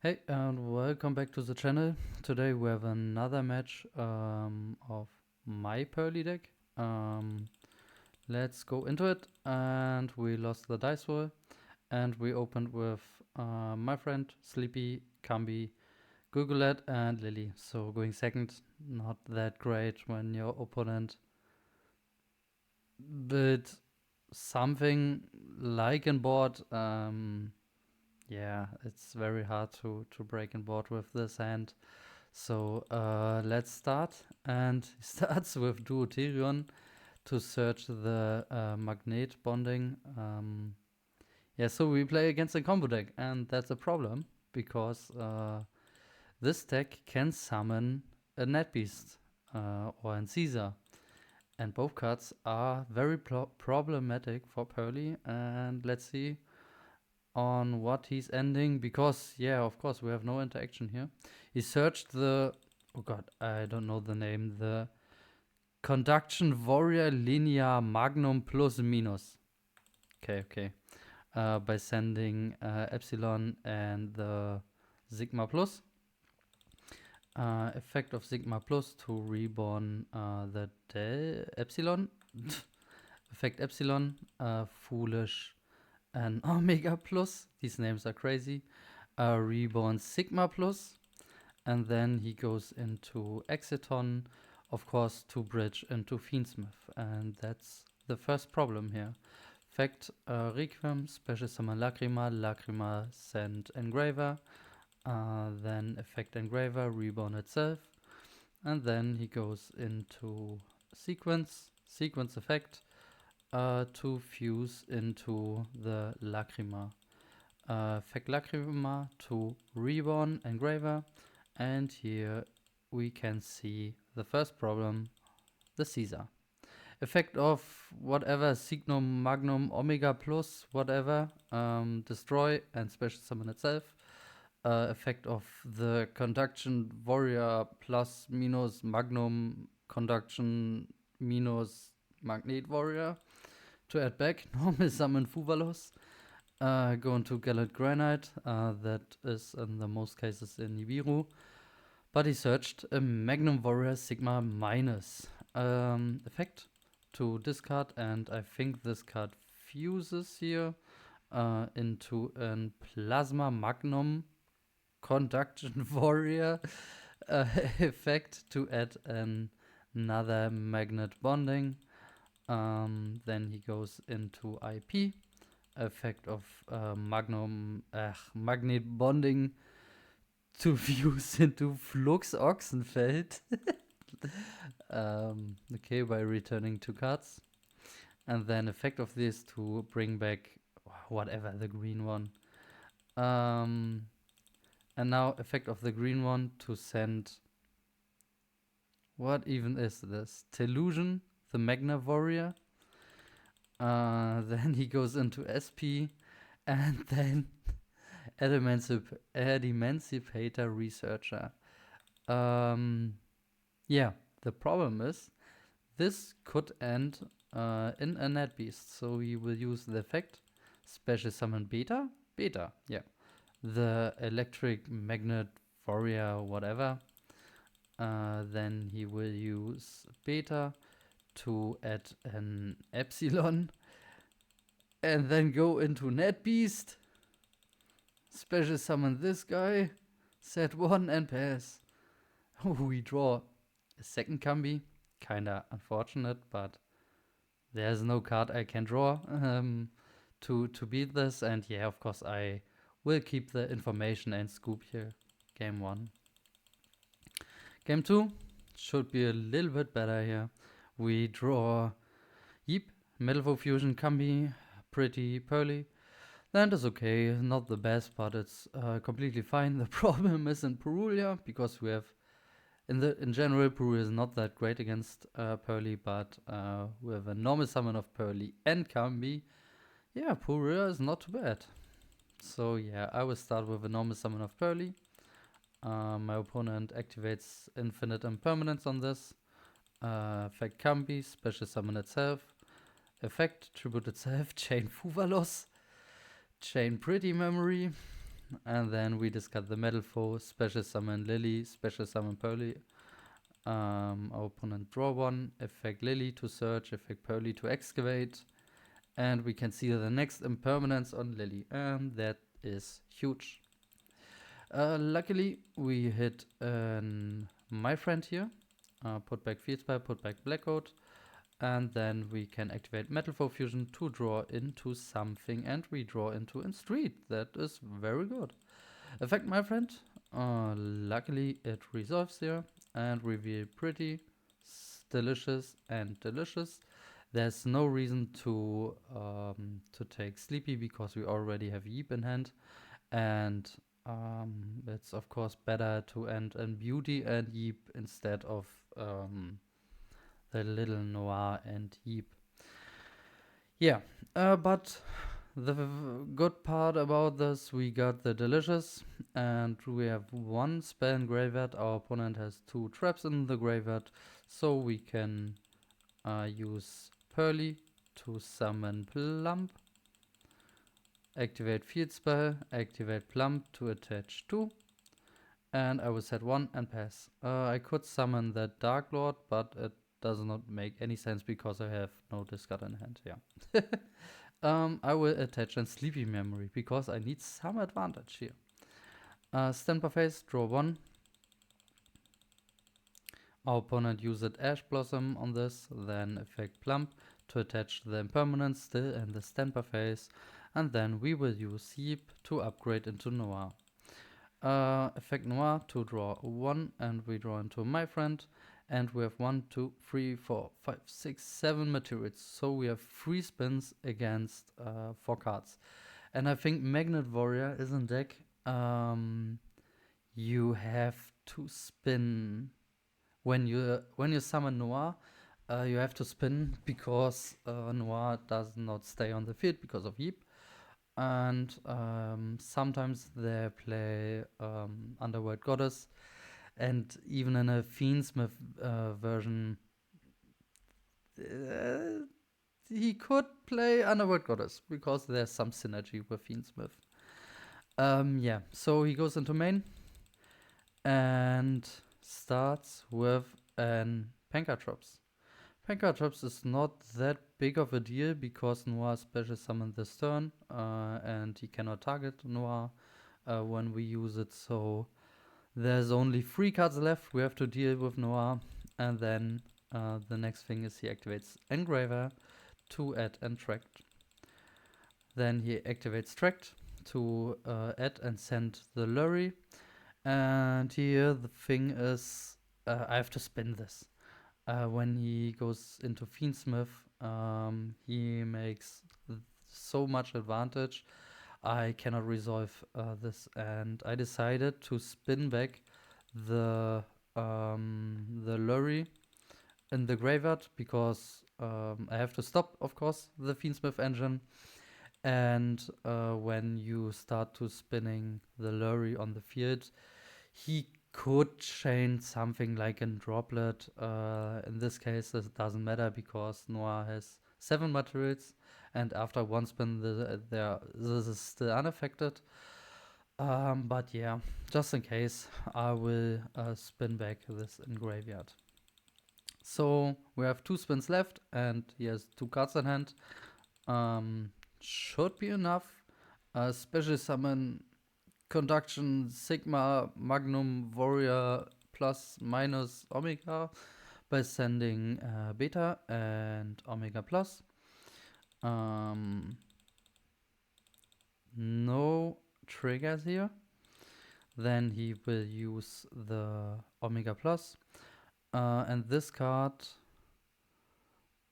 Hey, and welcome back to the channel. Today we have another match of my Purrely deck. Let's go into it. And we lost the dice roll. And we opened with my friend, Sleepy, Kambi, Gugulet, and Lily. So going second, not that great when your opponent built something like in board. Yeah, it's very hard to break in board with this hand. So let's start, and he starts with Duotherion to search the magnet bonding. Yeah, so we play against a combo deck, and that's a problem because this deck can summon a Net Beast or an Caesar, and both cards are very problematic for Purrely. And let's see on what he's ending, because yeah, of course we have no interaction here. He searched the, oh god, I don't know the name, the Conduction Warrior Linea Magnum plus minus. Okay. By sending Epsilon and the Sigma plus. Effect of Sigma plus to reborn the Epsilon. Effect Epsilon, Foolish, and Omega plus. These names are crazy. Reborn Sigma plus, and then he goes into Exiton, of course, to bridge into Fiendsmith, and that's the first problem here. Fact, Requiem, Special Summon Lacrima, Lacrima send Engraver, then Effect Engraver, Reborn itself, and then he goes into Sequence Effect, to fuse into the Lacrima. Effect Lacrima to Reborn Engraver, and here we can see the first problem, the Caesar. Effect of whatever, Signum, Magnum, Omega plus, whatever, destroy and special summon itself. Effect of the Conduction Warrior plus minus Magnum Conduction minus Magnet Warrior to add back. Normal summon Fuvalos. Go into Gallant Granite, that is in the most cases in Nibiru. But he searched a Magnum Warrior Sigma minus effect to discard, and I think this card fuses here into a Plasma Magnum Conduction Warrior effect to add another magnet bonding. Then he goes into IP, effect of magnet bonding to fuse into Flux Oxenfeld. Okay, by returning 2 cards. And then effect of this to bring back whatever, the green one. And now effect of the green one to send, what even is this? Telusion, the Magna Warrior. Then he goes into SP, and then Emancipator Researcher. Yeah, the problem is this could end in a Net Beast, so we will use the effect Special Summon Beta. Yeah. The Electric Magnet Warrior, whatever. Then he will use Beta to add an Epsilon, and then go into Net Beast. Special summon this guy, set 1 and pass. We draw a second Kambi. Kinda unfortunate, but there's no card I can draw to beat this. And yeah, of course, I will keep the information and scoop here. Game 1. Game 2 should be a little bit better here. We draw Yeep, Metal Fusion Kambi, pretty Purrely. Land is okay, not the best, but it's completely fine. The problem is in Purrely, because we have, in general, Purrely is not that great against Purrely, but we have a normal summon of Purrely and Kambi. Yeah, Purrely is not too bad. So yeah, I will start with a normal summon of Purrely. My opponent activates Infinite Impermanence on this. Effect Kambi, special summon itself. Effect, tribute itself, chain Fuvalos. Chain Pretty Memory, and then we discard the Metal Foe, special summon Lily, special summon Purrely. Our opponent draw 1, effect Lily to search, effect Purrely to excavate, and we can see the next impermanence on Lily, and that is huge. Luckily, we hit my friend here. Put back Field Spell, put back Blackcoat, and then we can activate Metal Foe Fusion to draw into something, and we draw into in Street. That is very good. Effect my friend. Luckily, it resolves here and reveal pretty, delicious, and delicious. There's no reason to take Sleepy because we already have Yeep in hand, and it's of course better to end in Beauty and Yeep instead of the little Noir and Yeep. Yeah, but the good part about this, we got the Delicious, and we have one spell in graveyard. Our opponent has 2 traps in the graveyard, so we can use Purrely to summon Plump, activate Field Spell, activate Plump to attach 2, and I will set 1 and pass. I could summon that Dark Lord, but it does not make any sense because I have no discard in hand. Yeah. I will attach a Sleepy Memory because I need some advantage here. Stand by face, draw 1. Our opponent used Ash Blossom on this, then effect Plump to attach the impermanence still in the stand by face, and then we will use Heap to upgrade into Noir. Effect Noir to draw 1, and we draw into my friend, and we have 1, 2, 3, 4, 5, 6, 7 materials, so we have 3 spins against 4 cards. And I think Magnet Warrior is in deck. You have to spin when you summon Noir. You have to spin because Noir does not stay on the field because of Yeep. And sometimes they play Underworld Goddess, and even in a Fiendsmith version, he could play Underworld Goddess because there's some synergy with Fiendsmith. Yeah, so he goes into main and starts with an Pancatrops. Pancatrops is not that big of a deal because Noir special summoned this turn, and he cannot target Noir when we use it, so there's only 3 cards left. We have to deal with Noir, and then the next thing is he activates Engraver to add and Tract. Then he activates Tract to add and send the Lurry. And here the thing is, I have to spin this. When he goes into Fiendsmith, he makes so much advantage. I cannot resolve this, and I decided to spin back the Lurry in the graveyard because I have to stop, of course, the Fiendsmith engine. And when you start to spinning the Lurry on the field, he could chain something like a droplet. In this case, it doesn't matter because Noir has 7 materials, and after one spin, this is still unaffected. But yeah, just in case, I will spin back this in graveyard. So we have 2 spins left, and he has 2 cards in hand. Should be enough. Special summon Conduction Sigma Magnum Warrior plus minus Omega by sending Beta and Omega plus. No triggers here. Then he will use the Omega plus. And this card,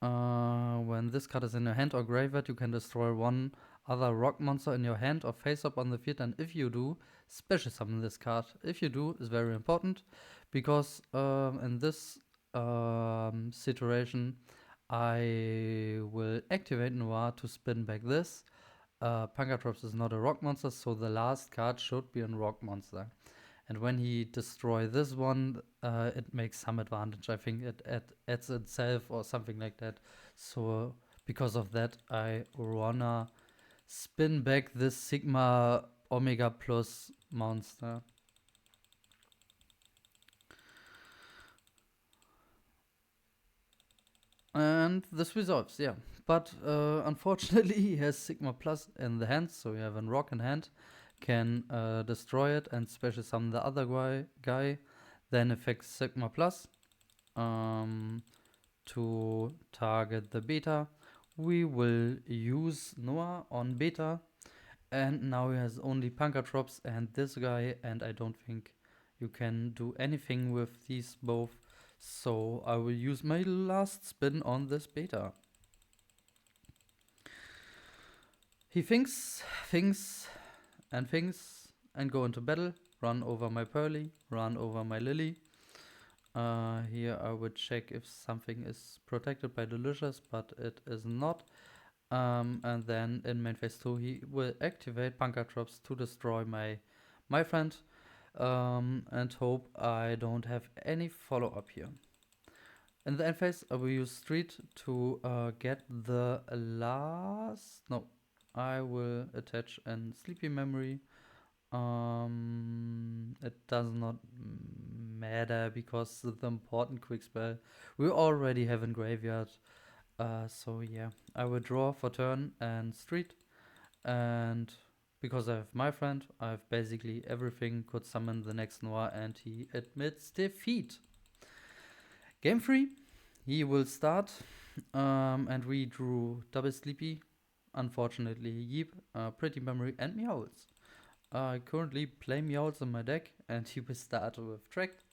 when this card is in your hand or graveyard, you can destroy 1 other rock monster in your hand or face up on the field, and if you do, special summon this card. If you do, is very important because in this situation, I will activate Noir to spin back this. Pancatrops is not a rock monster, so the last card should be a rock monster. And when he destroys this one, it makes some advantage. I think it adds itself or something like that. So because of that, I wanna spin back this Sigma Omega Plus monster. And this resolves, yeah. But unfortunately, he has Sigma Plus in the hand, so you have a rock in hand, can destroy it and special summon the other guy, then affects Sigma Plus to target the beta. We will use Noah on beta, and now he has only Punker Drops and this guy, and I don't think you can do anything with these both. So I will use my last spin on this beta. He thinks, and go into battle. Run over my Purrely, run over my Lily. Here I would check if something is protected by Delicious, but it is not. And then in main phase 2 he will activate Punker Drops to destroy my friend. And hope I don't have any follow-up here. In the end phase, I will use Street to get the last... No, I will attach a Sleepy Memory. It does not matter because the important quick spell we already have in graveyard. So yeah, I will draw for turn and Street. And because I have my friend, I have basically everything, could summon the next Noah, and he admits defeat. Game 3, he will start, and we drew double Sleepy, unfortunately Yeep, Pretty Memory, and Meowls. I currently play Meowls in my deck, and he will start with Tracked.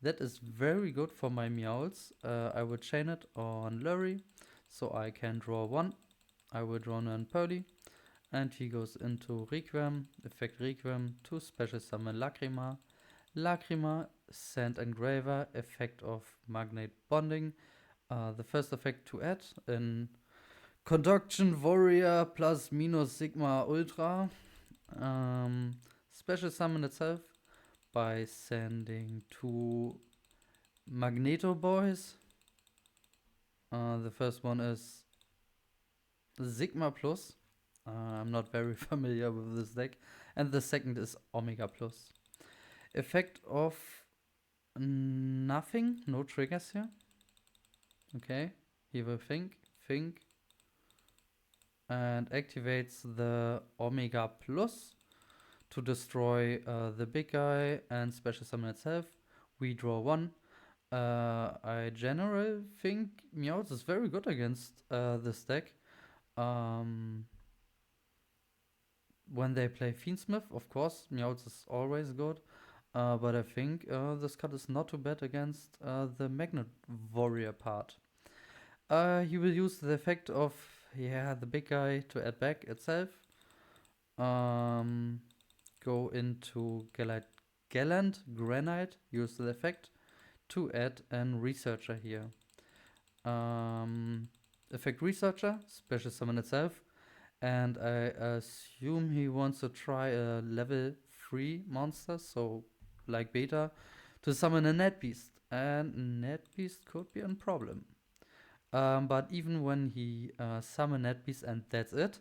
That is very good for my Meowls. I will chain it on Lurry, so I can draw one. I will draw an Purrely, and he goes into Requiem, effect Requiem to special summon Lacrima. Lacrima, Sand Engraver, effect of Magnet Bonding. The first effect to add in Conduction Warrior plus minus Sigma Ultra. Special summon itself by sending two Magneto Boys. The first one is Sigma Plus. I'm not very familiar with this deck. And the second is Omega Plus. Effect of nothing, no triggers here. Okay, he will think, and activates the Omega Plus to destroy the big guy and special summon itself. We draw one. I generally think Meowth is very good against this deck. When they play Fiendsmith, of course, Meowth is always good. But I think this card is not too bad against the Magnet Warrior part. He will use the effect of the big guy to add back itself. Go into Gallant Granite, use the effect to add an Researcher here. Effect Researcher, special summon itself. And I assume he wants to try a level 3 monster, so like beta, to summon a Net Beast. And Net Beast could be a problem. But even when he summon Net Beast and that's it,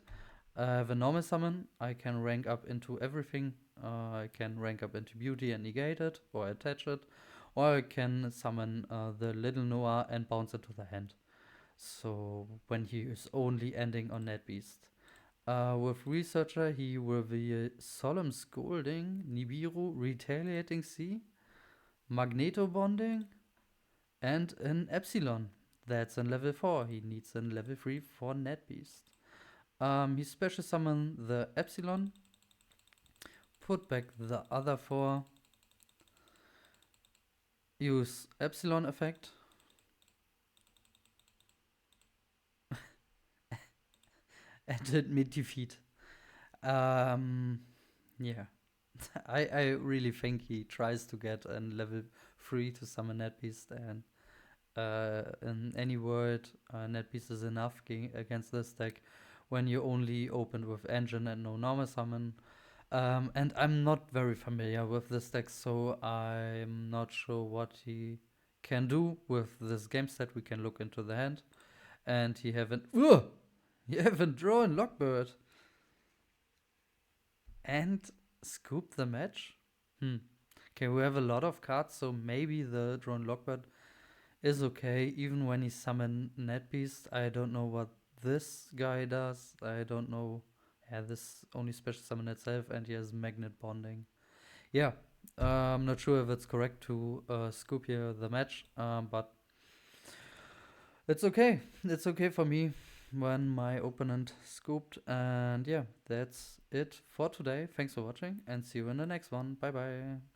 I have a normal summon, I can rank up into everything. I can rank up into Beauty and negate it, or attach it, or I can summon the little Noah and bounce it to the hand. So when he is only ending on Net Beast. With Researcher, he will be Solemn Scolding, Nibiru, Retaliating Sea, Magneto Bonding, and an Epsilon. That's in level 4. He needs in level 3 for Net Beast. He special summon the Epsilon, put back the other 4, use Epsilon effect, and admit defeat. Yeah. I really think he tries to get a level 3 to summon Net Beast, and in any world, Net Beast is enough against this deck when you only open with Engine and no normal summon. And I'm not very familiar with this deck, so I'm not sure what he can do with this game set. We can look into the hand, and he haven't drawn Lockbird. and scoop the match? Okay, we have a lot of cards, so maybe the drone lockbird is okay, even when he summon Net Beast. I don't know what this guy does. I don't know. Yeah, this only special summon itself, and he has magnet bonding. Yeah, I'm not sure if it's correct to scoop here the match, but it's okay. It's okay for me when my opponent scooped. And yeah, that's it for today. Thanks for watching, and see you in the next one. Bye bye.